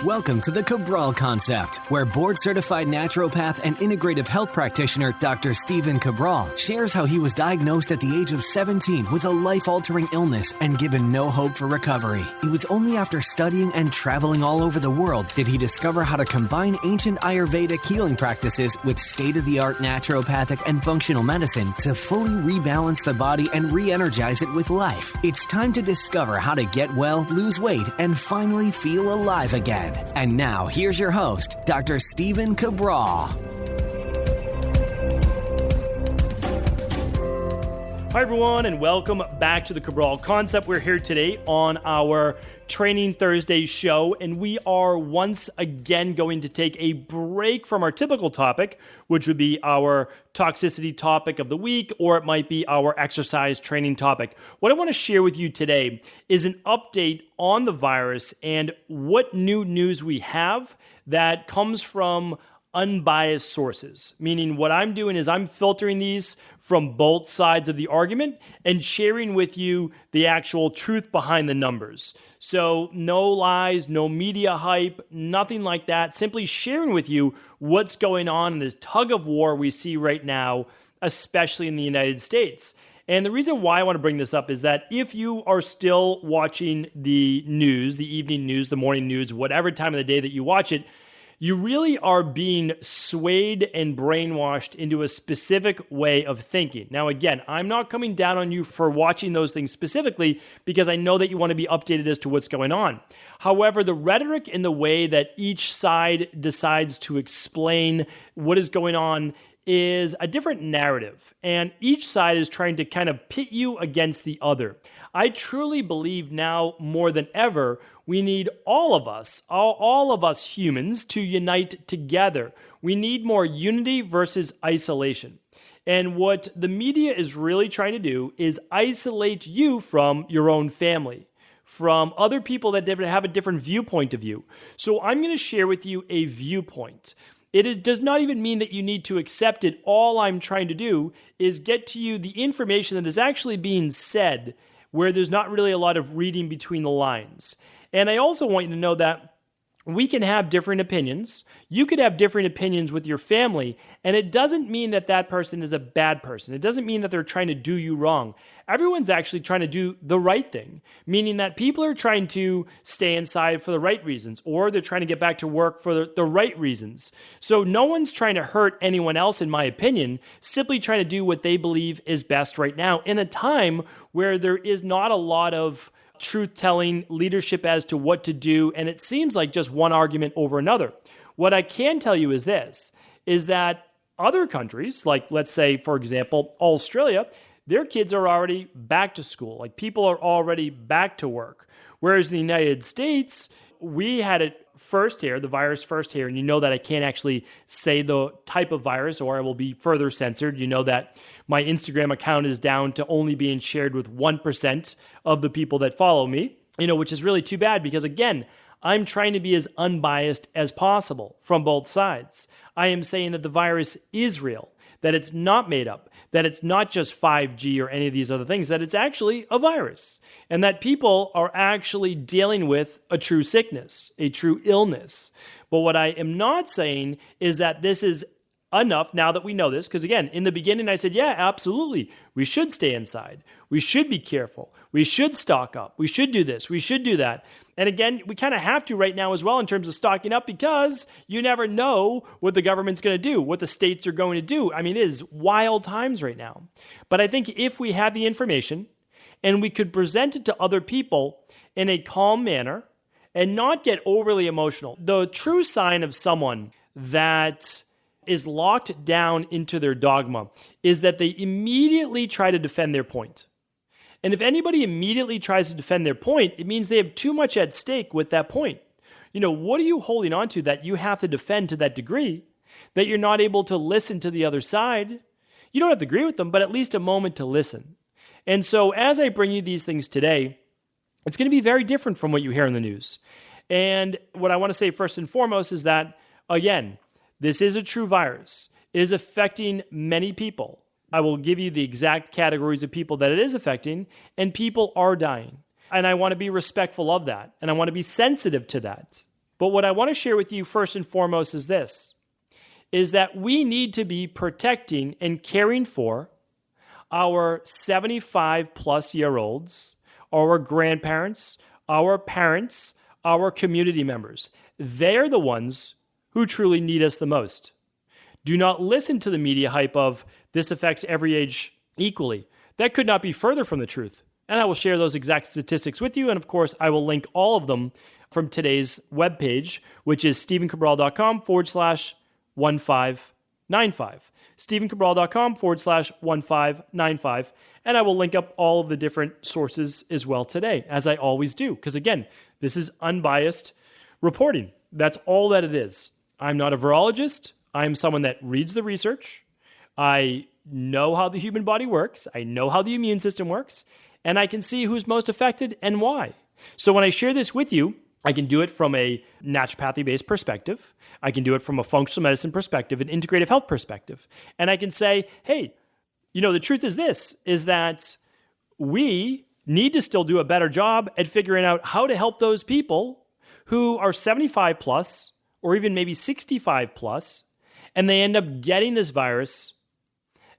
Welcome to the Cabral Concept, where board-certified naturopath and integrative health practitioner Dr. Stephen Cabral shares how he was diagnosed at the age of 17 with a life-altering illness and given no hope for recovery. It was only after studying and traveling all over the world did he discover how to combine ancient Ayurvedic healing practices with state-of-the-art naturopathic and functional medicine to fully rebalance the body and re-energize it with life. It's time to discover how to get well, lose weight, and finally feel alive again. And now, here's your host, Dr. Stephen Cabral. Hi, everyone, and welcome back to the Cabral Concept. We're here today on our Training Thursday show, and we are once again going to take a break from our typical topic, which would be our toxicity topic of the week, or it might be our exercise training topic. What I want to share with you today is an update on the virus and what new news we have that comes from unbiased sources, meaning what I'm doing is I'm filtering these from both sides of the argument and sharing with you the actual truth behind the numbers. So no lies, no media hype, nothing like that. Simply sharing with you what's going on in this tug of war we see right now, especially in the United States. And the reason why I want to bring this up is that if you are still watching the news, the evening news, the morning news, whatever time of the day that you watch it, you really are being swayed and brainwashed into a specific way of thinking. Now, again, I'm not coming down on you for watching those things specifically because I know that you want to be updated as to what's going on. However, the rhetoric and the way that each side decides to explain what is going on is a different narrative, and each side is trying to kind of pit you against the other. I truly believe now more than ever, we need all of us humans to unite together. We need more unity versus isolation. And what the media is really trying to do is isolate you from your own family, from other people that have a different viewpoint of you. So I'm going to share with you a viewpoint. Does not even mean that you need to accept it. All I'm trying to do is get to you the information that is actually being said where there's not really a lot of reading between the lines. And I also want you to know that we can have different opinions. You could have different opinions with your family, and it doesn't mean that that person is a bad person. It doesn't mean that they're trying to do you wrong. Everyone's actually trying to do the right thing, meaning that people are trying to stay inside for the right reasons, or they're trying to get back to work for the right reasons. So no one's trying to hurt anyone else, in my opinion, simply trying to do what they believe is best right now in a time where there is not a lot of truth-telling leadership as to what to do, and it seems like just one argument over another. What I can tell you is this, is that other countries, like let's say, for example, Australia, their kids are already back to school. Like people are already back to work. Whereas in the United States, we had it first here, the virus first here, and you know that I can't actually say the type of virus or I will be further censored. You know that my Instagram account is down to only being shared with 1% of the people that follow me, which is really too bad because again, I'm trying to be as unbiased as possible from both sides. I am saying that the virus is real, that it's not made up, that it's not just 5G or any of these other things, that it's actually a virus, and that people are actually dealing with a true sickness, a true illness. But what I am not saying is that this is enough now that we know this, because again, in the beginning I said, yeah, absolutely, we should stay inside. We should be careful. We should stock up. We should do this. We should do that. And again, we kind of have to right now as well in terms of stocking up because you never know what the government's going to do, what the states are going to do. I mean, it is wild times right now. But I think if we had the information and we could present it to other people in a calm manner and not get overly emotional, the true sign of someone that is locked down into their dogma is that they immediately try to defend their point. And if anybody immediately tries to defend their point, it means they have too much at stake with that point. What are you holding on to that you have to defend to that degree that you're not able to listen to the other side? You don't have to agree with them, but at least a moment to listen. And so as I bring you these things today, it's going to be very different from what you hear in the news. And what I want to say first and foremost is that, again, this is a true virus. It is affecting many people. I will give you the exact categories of people that it is affecting, and people are dying. And I want to be respectful of that, and I want to be sensitive to that. But what I want to share with you first and foremost is this, is that we need to be protecting and caring for our 75 plus year olds, our grandparents, our parents, our community members. They're the ones who truly need us the most. Do not listen to the media hype of this affects every age equally. That could not be further from the truth. And I will share those exact statistics with you. And of course, I will link all of them from today's webpage, which is stephencabral.com/1595. stephencabral.com/1595. And I will link up all of the different sources as well today, as I always do. Because again, this is unbiased reporting. That's all that it is. I'm not a virologist. I'm someone that reads the research. I know how the human body works. I know how the immune system works. And I can see who's most affected and why. So when I share this with you, I can do it from a naturopathy-based perspective. I can do it from a functional medicine perspective, an integrative health perspective. And I can say, hey, the truth is this, is that we need to still do a better job at figuring out how to help those people who are 75 plus, or even maybe 65 plus, and they end up getting this virus.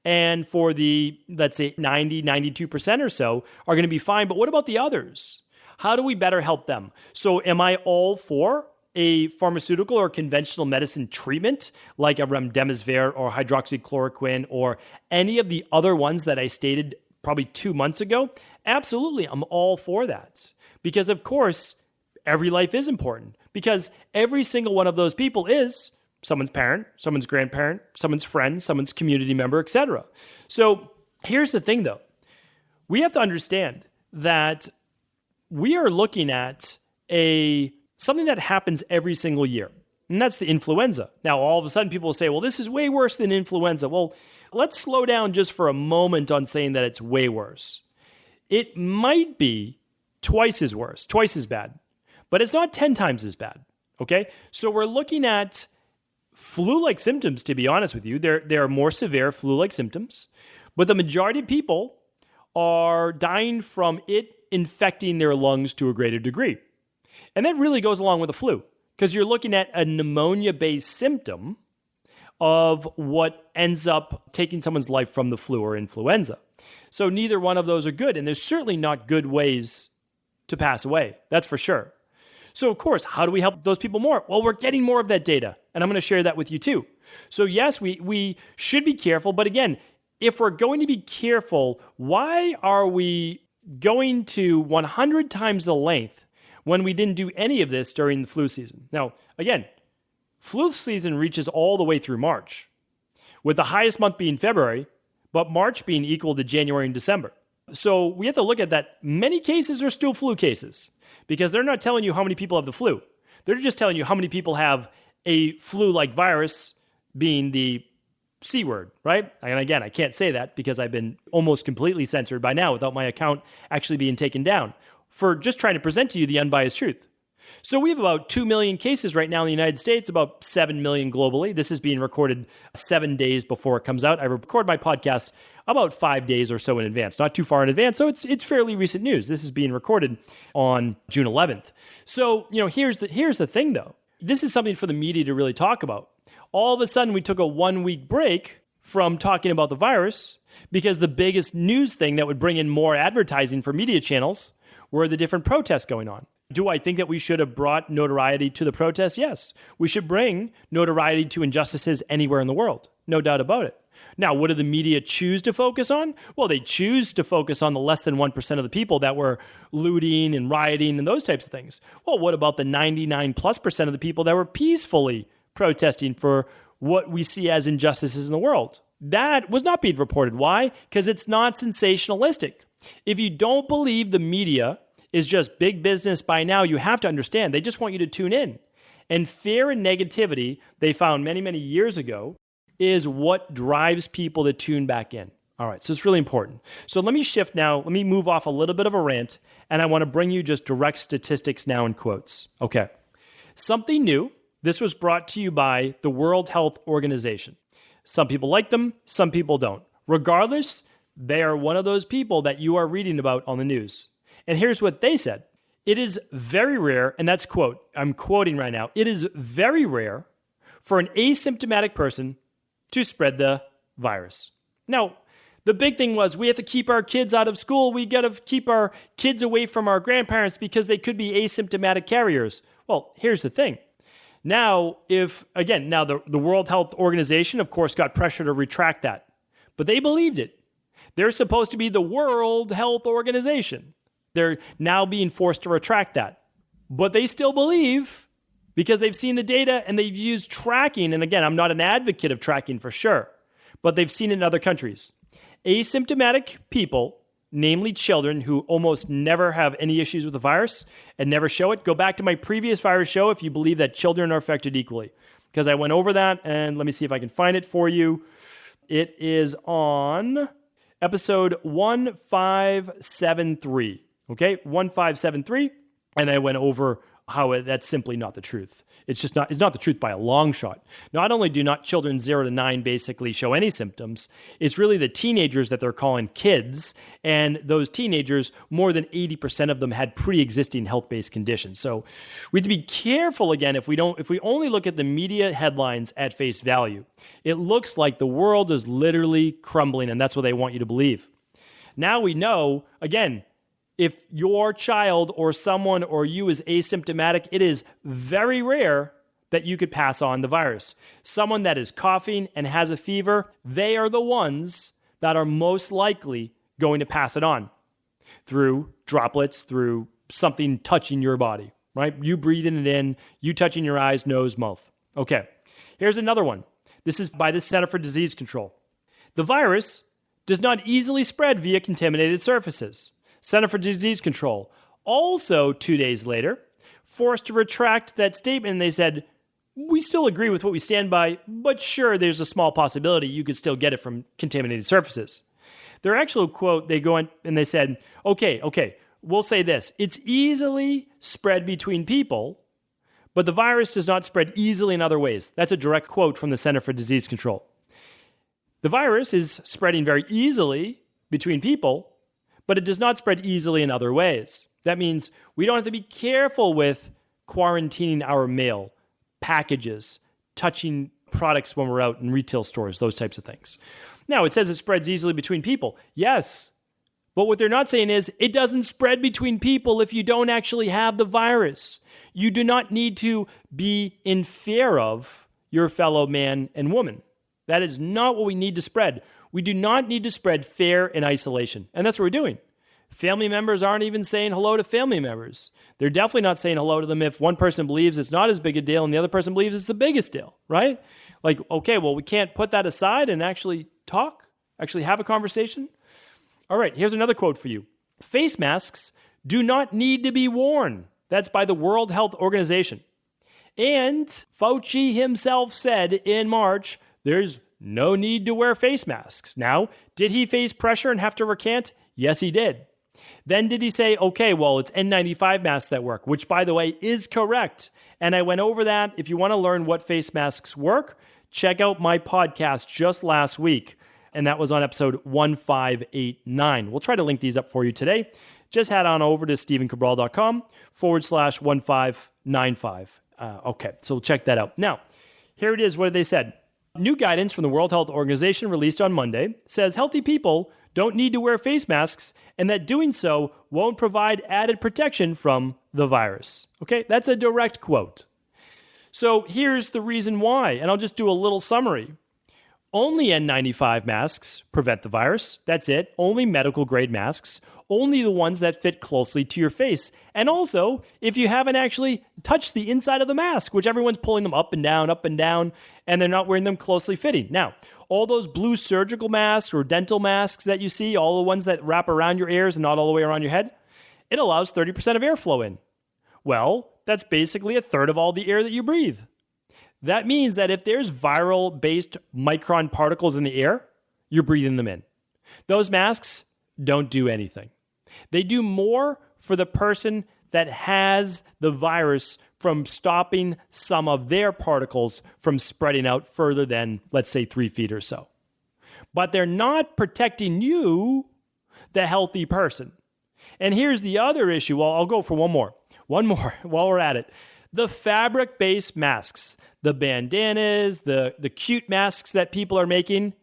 And for the, let's say 90, 92% or so are going to be fine. But what about the others? How do we better help them? So am I all for a pharmaceutical or conventional medicine treatment like a remdesivir or hydroxychloroquine or any of the other ones that I stated probably 2 months ago? Absolutely, I'm all for that. Because of course, every life is important. Because every single one of those people is someone's parent, someone's grandparent, someone's friend, someone's community member, etc. So here's the thing though. We have to understand that we are looking at something that happens every single year, and that's the influenza. Now, all of a sudden people will say, well, this is way worse than influenza. Well, let's slow down just for a moment on saying that it's way worse. It might be twice as worse, twice as bad, but it's not 10 times as bad, okay? So we're looking at flu-like symptoms, to be honest with you. There are more severe flu-like symptoms, but the majority of people are dying from it infecting their lungs to a greater degree. And that really goes along with the flu, because you're looking at a pneumonia-based symptom of what ends up taking someone's life from the flu or influenza. So neither one of those are good, and there's certainly not good ways to pass away. That's for sure. So of course, how do we help those people more? Well, we're getting more of that data, and I'm going to share that with you too. So yes, we should be careful, but again, if we're going to be careful, why are we going to 100 times the length when we didn't do any of this during the flu season? Now, again, flu season reaches all the way through March, with the highest month being February, but March being equal to January and December. So we have to look at that. Many cases are still flu cases because they're not telling you how many people have the flu. They're just telling you how many people have a flu-like virus, being the C word, right? And again, I can't say that because I've been almost completely censored by now without my account actually being taken down for just trying to present to you the unbiased truth. So we have about 2 million cases right now in the United States, about 7 million globally. This is being recorded 7 days before it comes out. I record my podcast about 5 days or so in advance, not too far in advance. So it's fairly recent news. This is being recorded on June 11th. So, here's the thing though. This is something for the media to really talk about. All of a sudden, we took a 1 week break from talking about the virus because the biggest news thing that would bring in more advertising for media channels were the different protests going on. Do I think that we should have brought notoriety to the protests? Yes. We should bring notoriety to injustices anywhere in the world. No doubt about it. Now, what do the media choose to focus on? Well, they choose to focus on the less than 1% of the people that were looting and rioting and those types of things. Well, what about the 99+% of the people that were peacefully protesting for what we see as injustices in the world? That was not being reported. Why? Because it's not sensationalistic. If you don't believe the media is just big business by now, you have to understand they just want you to tune in. And fear and negativity, they found many, many years ago, is what drives people to tune back in. All right, so it's really important. So let me shift now. Let me move off a little bit of a rant, and I want to bring you just direct statistics now in quotes. Okay. Something new. This was brought to you by the World Health Organization. Some people like them, some people don't. Regardless, they are one of those people that you are reading about on the news. And here's what they said. It is very rare, and that's quote, I'm quoting right now, it is very rare for an asymptomatic person to spread the virus. Now, the big thing was we have to keep our kids out of school. We got to keep our kids away from our grandparents because they could be asymptomatic carriers. Well, here's the thing. Now, the World Health Organization, of course, got pressure to retract that. But they believed it. They're supposed to be the World Health Organization. They're now being forced to retract that. But they still believe because they've seen the data and they've used tracking. And again, I'm not an advocate of tracking for sure, but they've seen it in other countries. Asymptomatic people, namely children who almost never have any issues with the virus and never show it. Go back to my previous virus show if you believe that children are affected equally, because I went over that, and let me see if I can find it for you. It is on episode 1573, okay? 1573, and I went over how that's simply not the truth. It's not the truth by a long shot. Not only do not children 0 to 9 basically show any symptoms, it's really the teenagers that they're calling kids. And those teenagers, more than 80% of them had pre-existing health-based conditions. So we have to be careful again if we only look at the media headlines at face value. It looks like the world is literally crumbling, and that's what they want you to believe. Now we know, again, if your child or someone or you is asymptomatic, it is very rare that you could pass on the virus. Someone that is coughing and has a fever, they are the ones that are most likely going to pass it on through droplets, through something touching your body, right? You breathing it in, you touching your eyes, nose, mouth. Okay, here's another one. This is by the Center for Disease Control. The virus does not easily spread via contaminated surfaces. Center for Disease Control, also 2 days later, forced to retract that statement, and they said, we still agree with what we stand by, but sure, there's a small possibility you could still get it from contaminated surfaces. Their actual quote, they go in and they said, okay, we'll say this. It's easily spread between people, but the virus does not spread easily in other ways. That's a direct quote from the Center for Disease Control. The virus is spreading very easily between people, but it does not spread easily in other ways. That means we don't have to be careful with quarantining our mail, packages, touching products when we're out in retail stores, those types of things. Now, it says it spreads easily between people. Yes, but what they're not saying is it doesn't spread between people if you don't actually have the virus. You do not need to be in fear of your fellow man and woman. That is not what we need to spread. We do not need to spread fear and isolation. And that's what we're doing. Family members aren't even saying hello to family members. They're definitely not saying hello to them if one person believes it's not as big a deal and the other person believes it's the biggest deal, right? Like, okay, well, we can't put that aside and actually talk, actually have a conversation. All right, here's another quote for you. Face masks do not need to be worn. That's by the World Health Organization. And Fauci himself said in March, there's no need to wear face masks. Now, did he face pressure and have to recant? Yes, he did. Then did he say, okay, well, it's N95 masks that work, which, by the way, is correct. And I went over that. If you want to learn what face masks work, check out my podcast just last week. And that was on episode 1589. We'll try to link these up for you today. Just head on over to stephencabral.com/1595. Okay, so check that out. Now, here it is. What they said. New guidance from the World Health Organization released on Monday says healthy people don't need to wear face masks and that doing so won't provide added protection from the virus. Okay, that's a direct quote. So here's the reason why, and I'll just do a little summary. Only N95 masks prevent the virus. That's it. Only medical grade masks. Only the ones that fit closely to your face. And also, if you haven't actually touched the inside of the mask, which everyone's pulling them up and down, and they're not wearing them closely fitting. Now, all those blue surgical masks or dental masks that you see, all the ones that wrap around your ears and not all the way around your head, it allows 30% of airflow in. Well, that's basically a third of all the air that you breathe. That means that if there's viral-based micron particles in the air, you're breathing them in. Those masks don't do anything. They do more for the person that has the virus from stopping some of their particles from spreading out further than, let's say, 3 feet or so. But they're not protecting you, the healthy person. And here's the other issue. Well, I'll go for one more. One more while we're at it. The fabric-based masks, the bandanas, the cute masks that people are making,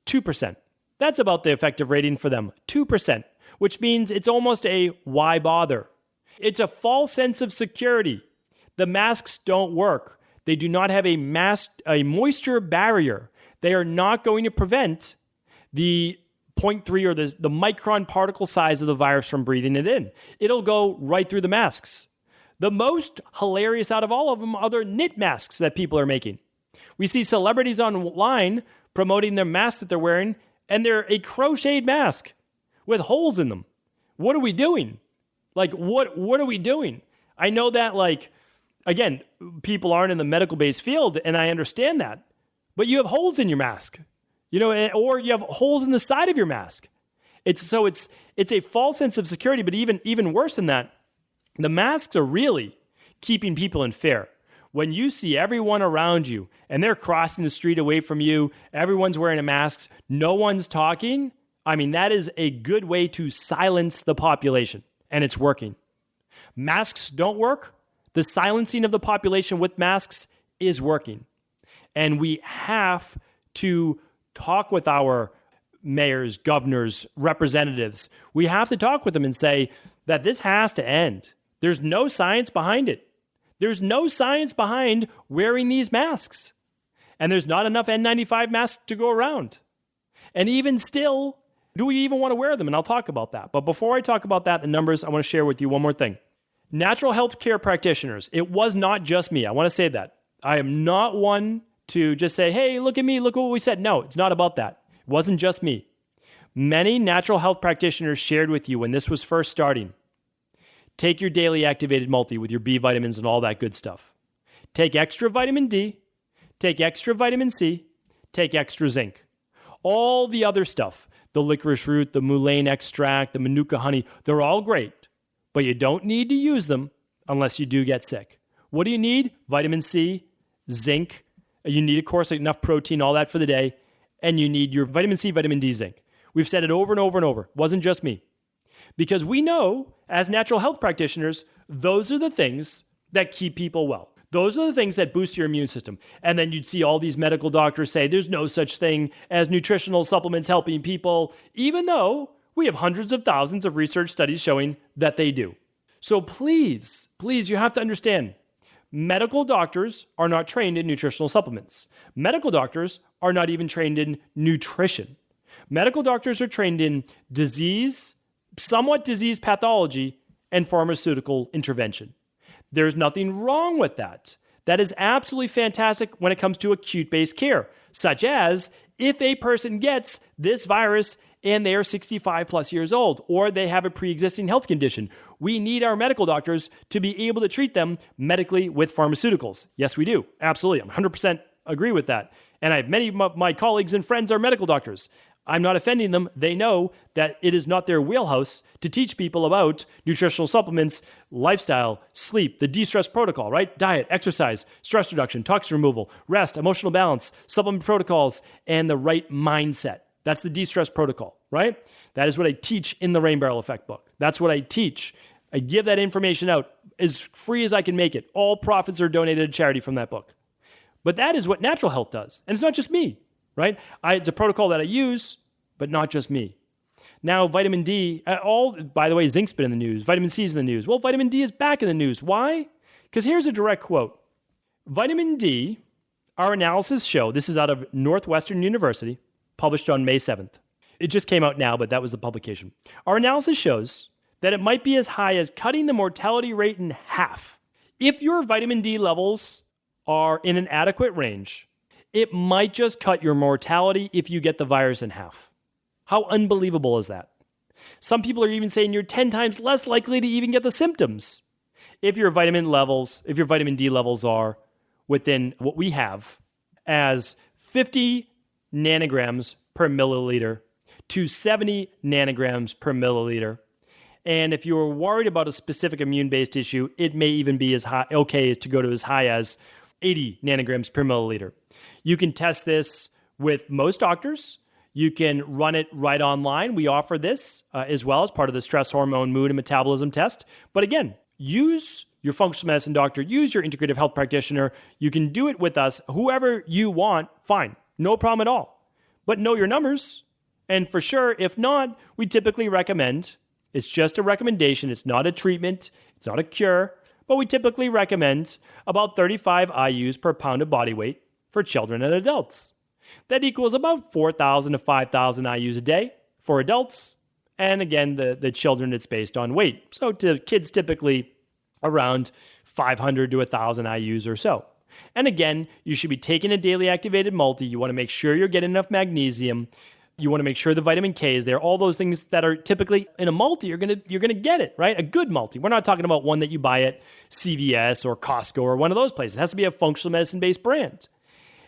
2%. That's about the effective rating for them, 2%, which means it's almost a why bother. It's a false sense of security. The masks don't work. They do not have a moisture barrier. They are not going to prevent the 0.3 or the micron particle size of the virus from breathing it in. It'll go right through the masks. The most hilarious out of all of them are the knit masks that people are making. We see celebrities online promoting their mask that they're wearing, and they're a crocheted mask with holes in them. What are we doing? Like, what are we doing? I know that, like, again, people aren't in the medical-based field, and I understand that. But you have holes in your mask, or you have holes in the side of your mask. It's a false sense of security, but even worse than that, the masks are really keeping people in fear. When you see everyone around you and they're crossing the street away from you, everyone's wearing a mask, no one's talking, I mean, that is a good way to silence the population, and it's working. Masks don't work. The silencing of the population with masks is working. And we have to talk with our mayors, governors, representatives. We have to talk with them and say that this has to end. There's no science behind it. There's no science behind wearing these masks. And there's not enough N95 masks to go around. And even still, do we even want to wear them? And I'll talk about that. But before I talk about that, the numbers, I want to share with you one more thing. Natural health care practitioners, it was not just me. I want to say that. I am not one to just say, hey, look at me, look what we said. No, it's not about that. It wasn't just me. Many natural health practitioners shared with you when this was first starting. Take your daily activated multi with your B vitamins and all that good stuff. Take extra vitamin D, take extra vitamin C, take extra zinc. All the other stuff, the licorice root, the mullein extract, the manuka honey, they're all great, but you don't need to use them unless you do get sick. What do you need? Vitamin C, zinc. You need, of course, enough protein, all that for the day, and you need your vitamin C, vitamin D, zinc. We've said it over and over and over. It wasn't just me. Because we know, as natural health practitioners, those are the things that keep people well. Those are the things that boost your immune system. And then you'd see all these medical doctors say there's no such thing as nutritional supplements helping people, even though we have hundreds of thousands of research studies showing that they do. So please, you have to understand, medical doctors are not trained in nutritional supplements. Medical doctors are not even trained in nutrition. Medical doctors are trained in somewhat disease pathology and pharmaceutical intervention. There's nothing wrong with that. That is absolutely fantastic when it comes to acute-based care, such as if a person gets this virus and they are 65 plus years old, or they have a pre-existing health condition. We need our medical doctors to be able to treat them medically with pharmaceuticals. Yes, we do. Absolutely. I'm 100% agree with that. And I have many of my colleagues and friends are medical doctors. I'm not offending them. They know that it is not their wheelhouse to teach people about nutritional supplements, lifestyle, sleep, the de-stress protocol, right? Diet, exercise, stress reduction, toxin removal, rest, emotional balance, supplement protocols, and the right mindset. That's the de-stress protocol, right? That is what I teach in the Rain Barrel Effect book. That's what I teach. I give that information out as free as I can make it. All profits are donated to charity from that book. But that is what natural health does. And it's not just me, right? It's a protocol that I use, but not just me. Now, vitamin D, by the way, zinc's been in the news. Vitamin C's in the news. Well, vitamin D is back in the news. Why? Because here's a direct quote. Vitamin D, our analysis show, this is out of Northwestern University, published on May 7th. It just came out now, but that was the publication. Our analysis shows that it might be as high as cutting the mortality rate in half. If your vitamin D levels are in an adequate range, it might just cut your mortality if you get the virus in half. How unbelievable is that? Some people are even saying you're 10 times less likely to even get the symptoms if your vitamin D levels are within what we have as 50 nanograms per milliliter to 70 nanograms per milliliter. And if you're worried about a specific immune-based issue, it may even be okay to go to as high as 80 nanograms per milliliter. You can test this with most doctors. You can run it right online. We offer this as well as part of the stress hormone, mood, and metabolism test. But again, use your functional medicine doctor, use your integrative health practitioner. You can do it with us, whoever you want, fine, no problem at all. But know your numbers. And for sure, if not, we typically recommend, it's just a recommendation, it's not a treatment, it's not a cure, but we typically recommend about 35 IUs per pound of body weight for children and adults. That equals about 4,000 to 5,000 IUs a day for adults. And again, the children, it's based on weight. So to kids, typically around 500 to 1,000 IUs or so. And again, you should be taking a daily activated multi. You want to make sure you're getting enough magnesium. You want to make sure the vitamin K is there. All those things that are typically in a multi, you're gonna get it, right? A good multi. We're not talking about one that you buy at CVS or Costco or one of those places. It has to be a functional medicine-based brand.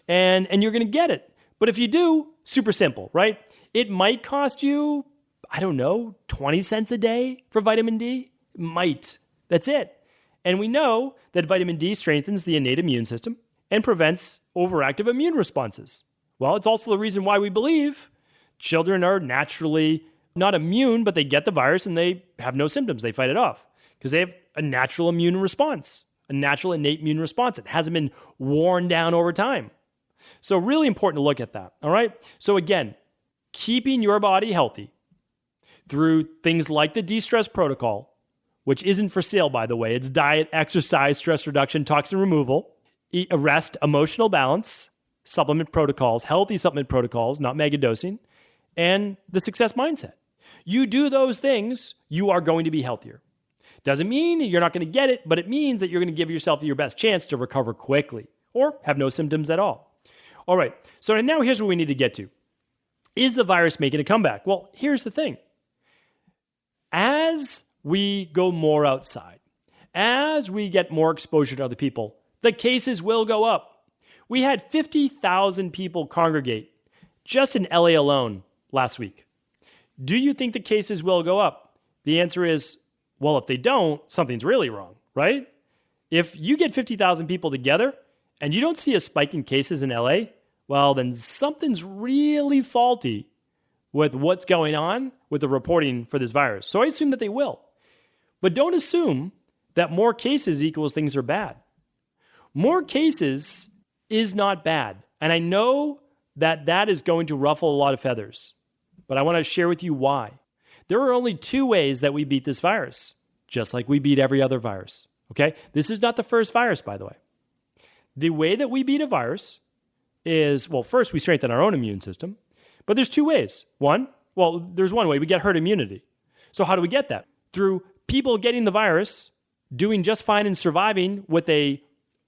And you're going to get it. But if you do, super simple, right? It might cost you, I don't know, 20 cents a day for vitamin D. It might. That's it. And we know that vitamin D strengthens the innate immune system and prevents overactive immune responses. Well, it's also the reason why we believe children are naturally not immune, but they get the virus and they have no symptoms. They fight it off because they have a natural immune response, a natural innate immune response. It hasn't been worn down over time. So really important to look at that, all right? So again, keeping your body healthy through things like the de-stress protocol, which isn't for sale, by the way. It's diet, exercise, stress reduction, toxin removal, rest, emotional balance, supplement protocols, healthy supplement protocols, not mega dosing, and the success mindset. You do those things, you are going to be healthier. Doesn't mean you're not going to get it, but it means that you're going to give yourself your best chance to recover quickly or have no symptoms at all. All right, so now here's what we need to get to. Is the virus making a comeback? Well, here's the thing. As we go more outside, as we get more exposure to other people, the cases will go up. We had 50,000 people congregate just in LA alone last week. Do you think the cases will go up? The answer is, well, if they don't, something's really wrong, right? If you get 50,000 people together and you don't see a spike in cases in LA, well, then something's really faulty with what's going on with the reporting for this virus. So I assume that they will. But don't assume that more cases equals things are bad. More cases is not bad. And I know that that is going to ruffle a lot of feathers. But I want to share with you why. There are only two ways that we beat this virus, just like we beat every other virus. Okay? This is not the first virus, by the way. The way that we beat a virus is, well, first we strengthen our own immune system. But there's two ways. There's one way. We get herd immunity. So how do we get that? Through people getting the virus, doing just fine and surviving with a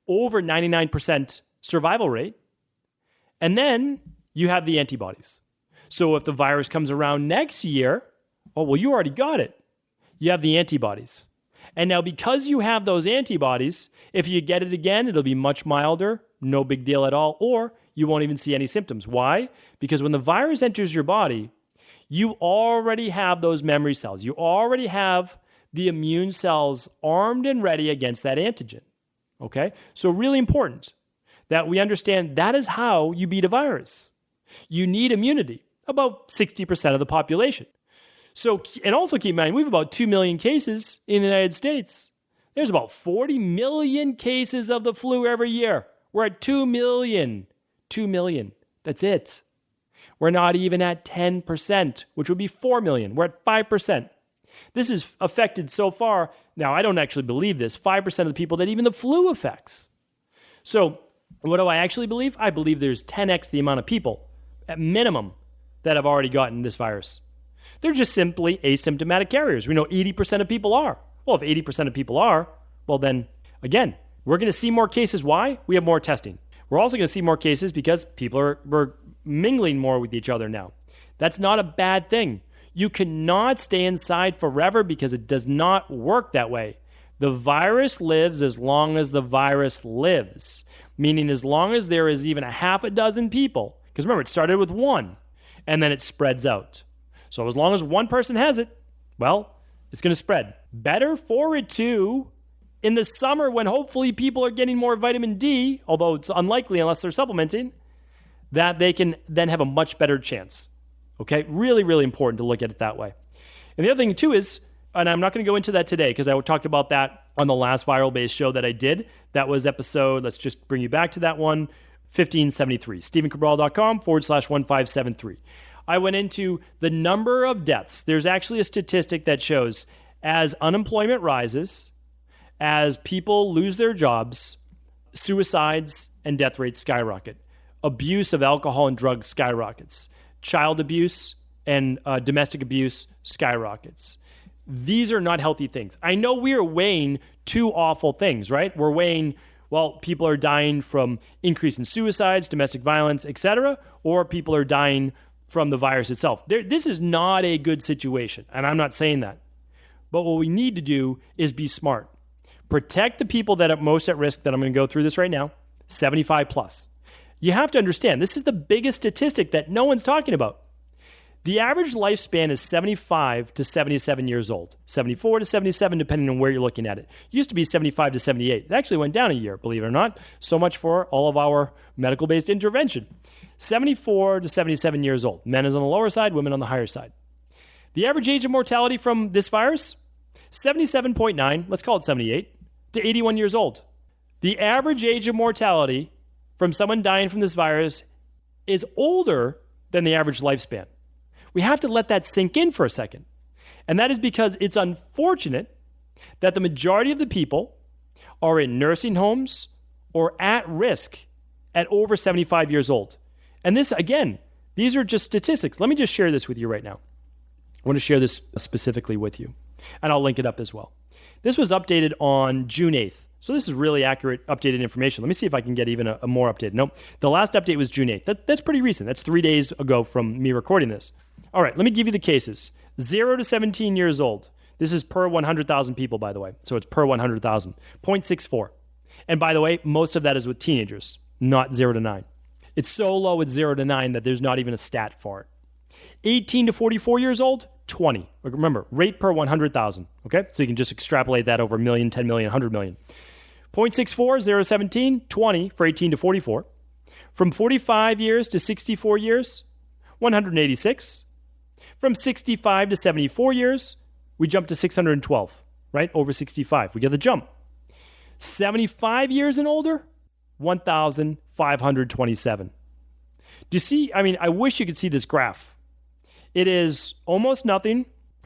over 99% survival rate. And then you have the antibodies. So if the virus comes around next year, you already got it. You have the antibodies. And now because you have those antibodies, if you get it again, it'll be much milder, no big deal at all, or you won't even see any symptoms. Why? Because when the virus enters your body, you already have those memory cells. You already have the immune cells armed and ready against that antigen. Okay? So really important that we understand that is how you beat a virus. You need immunity, about 60% of the population. So, and also keep in mind, we have about 2 million cases in the United States. There's about 40 million cases of the flu every year. We're at 2 million. 2 million. That's it. We're not even at 10%, which would be 4 million. We're at 5%. This is affected so far. Now, I don't actually believe this. 5% of the people that even the flu affects. So what do I actually believe? I believe there's 10x the amount of people, at minimum, that have already gotten this virus. They're just simply asymptomatic carriers. We know 80% of people are. Well, if 80% of people are, well then, again, we're going to see more cases. Why? We have more testing. We're also going to see more cases because we're mingling more with each other now. That's not a bad thing. You cannot stay inside forever because it does not work that way. The virus lives as long as the virus lives, meaning as long as there is even a half a dozen people, because remember, it started with one, and then it spreads out. So as long as one person has it, well, it's going to spread. Better for it to, in the summer when hopefully people are getting more vitamin D, although it's unlikely unless they're supplementing, that they can then have a much better chance. Okay, really, really important to look at it that way. And the other thing too is, and I'm not going to go into that today because I talked about that on the last viral-based show that I did. That was episode, let's just bring you back to that one, 1573, StephenCabral.com/1573. I went into the number of deaths. There's actually a statistic that shows as unemployment rises, as people lose their jobs, suicides and death rates skyrocket. Abuse of alcohol and drugs skyrockets. Child abuse and domestic abuse skyrockets. These are not healthy things. I know we are weighing two awful things, right? We're weighing, well, people are dying from increase in suicides, domestic violence, etc., or people are dying from the virus itself. This is not a good situation, and I'm not saying that. But what we need to do is be smart. Protect the people that are most at risk, that I'm going to go through this right now, 75 plus. You have to understand, this is the biggest statistic that no one's talking about. The average lifespan is 75 to 77 years old, 74 to 77, depending on where you're looking at it. It used to be 75 to 78. It actually went down a year, believe it or not. So much for all of our medical-based intervention. 74 to 77 years old. Men is on the lower side, women on the higher side. The average age of mortality from this virus, 77.9, let's call it 78, to 81 years old. The average age of mortality from someone dying from this virus is older than the average lifespan. We have to let that sink in for a second. And that is because it's unfortunate that the majority of the people are in nursing homes or at risk at over 75 years old. And this, again, these are just statistics. Let me just share this with you right now. I want to share this specifically with you, and I'll link it up as well. This was updated on June 8th. So this is really accurate, updated information. Let me see if I can get even a more updated. No, the last update was June 8th. That's pretty recent. That's 3 days ago from me recording this. All right, let me give you the cases. 0 to 17 years old. This is per 100,000 people, by the way. So it's per 100,000. 0.64. And by the way, most of that is with teenagers, not 0 to 9. It's so low with 0 to 9 that there's not even a stat for it. 18 to 44 years old, 20. Remember, rate per 100,000. Okay, so you can just extrapolate that over a million, 10 million, 100 million. 0.64, 0 to 17, 20 for 18 to 44. From 45 years to 64 years, 186. From 65 to 74 years, we jump to 612, right? Over 65. We get the jump. 75 years and older, 1,527. Do you see? I mean, I wish you could see this graph. It is almost nothing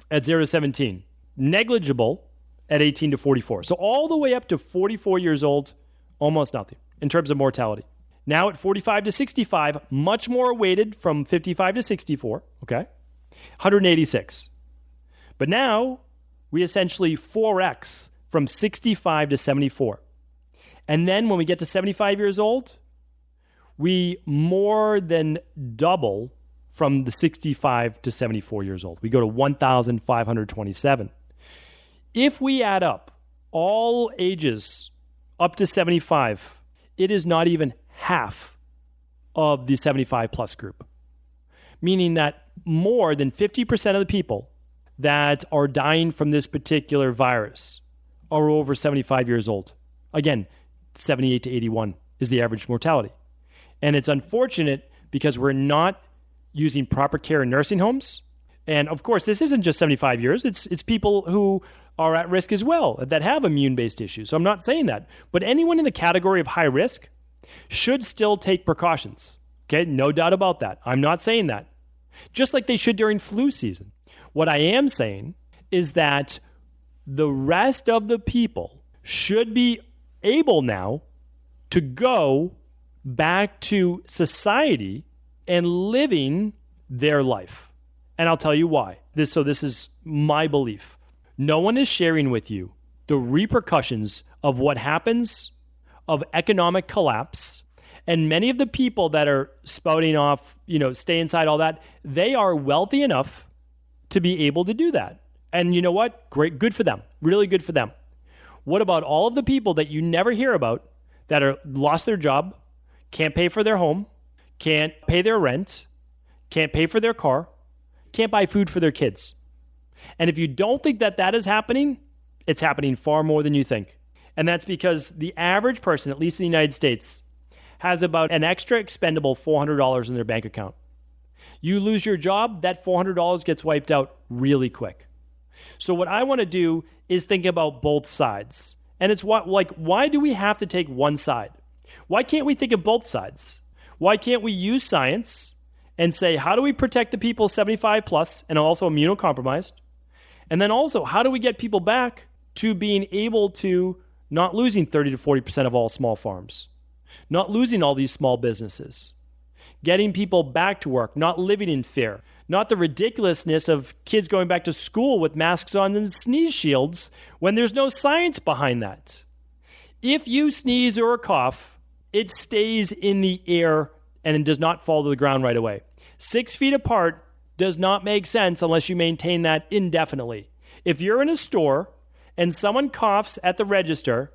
at 0 to 17, negligible at 18 to 44. So all the way up to 44 years old, almost nothing in terms of mortality. Now at 45 to 65, much more weighted from 55 to 64, okay? 186. But now we essentially 4x from 65 to 74. And then when we get to 75 years old, we more than double from the 65 to 74 years old. We go to 1,527. If we add up all ages up to 75, it is not even half of the 75 plus group, meaning that more than 50% of the people that are dying from this particular virus are over 75 years old. Again, 78 to 81 is the average mortality. And it's unfortunate because we're not using proper care in nursing homes. And of course, this isn't just 75 years. It's people who are at risk as well that have immune-based issues. So I'm not saying that. But anyone in the category of high risk should still take precautions. Okay, no doubt about that. I'm not saying that. Just like they should during flu season. What I am saying is that the rest of the people should be able now to go back to society and living their life. And I'll tell you why. This is my belief. No one is sharing with you the repercussions of what happens of economic collapse. And many of the people that are spouting off, stay inside, all that, they are wealthy enough to be able to do that. And you know what? Great, good for them. Really good for them. What about all of the people that you never hear about that are lost their job, can't pay for their home, can't pay their rent, can't pay for their car, can't buy food for their kids? And if you don't think that that is happening, it's happening far more than you think. And that's because the average person, at least in the United States, has about an extra expendable $400 in their bank account. You lose your job, that $400 gets wiped out really quick. So what I want to do is think about both sides. And it's why do we have to take one side? Why can't we think of both sides? Why can't we use science and say, how do we protect the people 75 plus and also immunocompromised? And then also, how do we get people back to being able to not losing 30 to 40% of all small farms, not losing all these small businesses, getting people back to work, not living in fear, not the ridiculousness of kids going back to school with masks on and sneeze shields when there's no science behind that. If you sneeze or cough, it stays in the air and it does not fall to the ground right away. 6 feet apart does not make sense unless you maintain that indefinitely. If you're in a store and someone coughs at the register,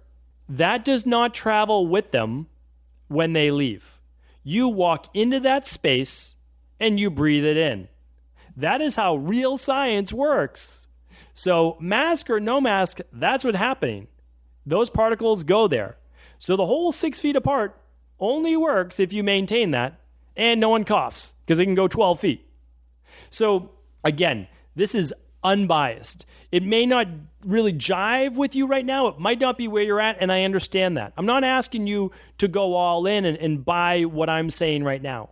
that does not travel with them when they leave. You walk into that space and you breathe it in. That is how real science works. So mask or no mask, that's what's happening. Those particles go there. So the whole 6 feet apart only works if you maintain that and no one coughs because it can go 12 feet. So again, this is unbiased. It may not really jive with you right now. It might not be where you're at, and I understand that. I'm not asking you to go all in and buy what I'm saying right now.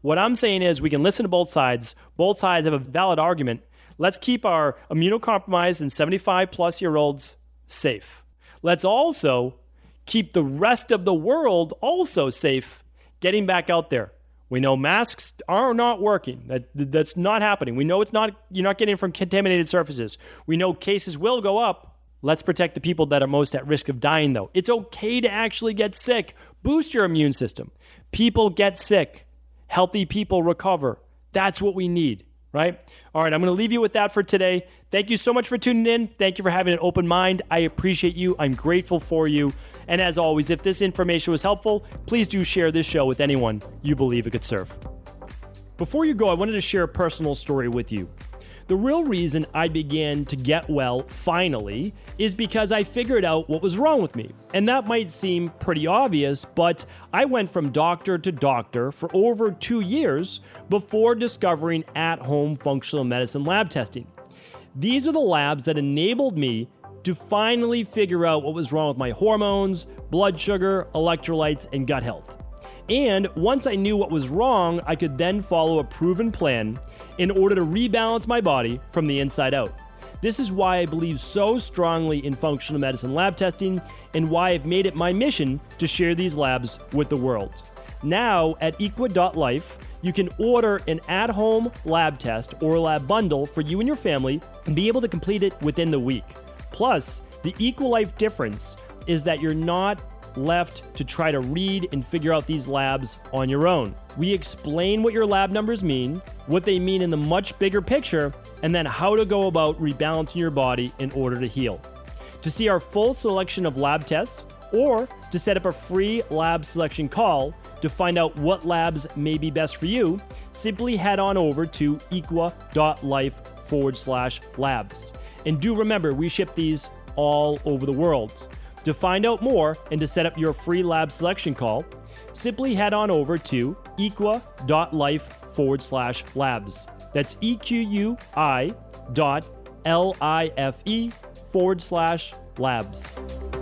What I'm saying is we can listen to both sides. Both sides have a valid argument. Let's keep our immunocompromised and 75 plus year olds safe. Let's also keep the rest of the world also safe getting back out there. We know masks are not working. That's not happening. We know you're not getting it from contaminated surfaces. We know cases will go up. Let's protect the people that are most at risk of dying, though. It's okay to actually get sick. Boost your immune system. People get sick. Healthy people recover. That's what we need, right? All right, I'm going to leave you with that for today. Thank you so much for tuning in. Thank you for having an open mind. I appreciate you. I'm grateful for you. And as always, if this information was helpful, please do share this show with anyone you believe it could serve. Before you go, I wanted to share a personal story with you. The real reason I began to get well finally is because I figured out what was wrong with me. And that might seem pretty obvious, but I went from doctor to doctor for over 2 years before discovering at-home functional medicine lab testing. These are the labs that enabled me to finally figure out what was wrong with my hormones, blood sugar, electrolytes, and gut health. And once I knew what was wrong, I could then follow a proven plan in order to rebalance my body from the inside out. This is why I believe so strongly in functional medicine lab testing and why I've made it my mission to share these labs with the world. Now at equa.life, you can order an at-home lab test or lab bundle for you and your family and be able to complete it within the week. Plus, the EquaLife difference is that you're not left to try to read and figure out these labs on your own. We explain what your lab numbers mean, what they mean in the much bigger picture, and then how to go about rebalancing your body in order to heal. To see our full selection of lab tests, or to set up a free lab selection call to find out what labs may be best for you, simply head on over to equa.life/labs. And do remember, we ship these all over the world. To find out more and to set up your free lab selection call, simply head on over to equa.life/labs. That's EQUI.LIFE/labs.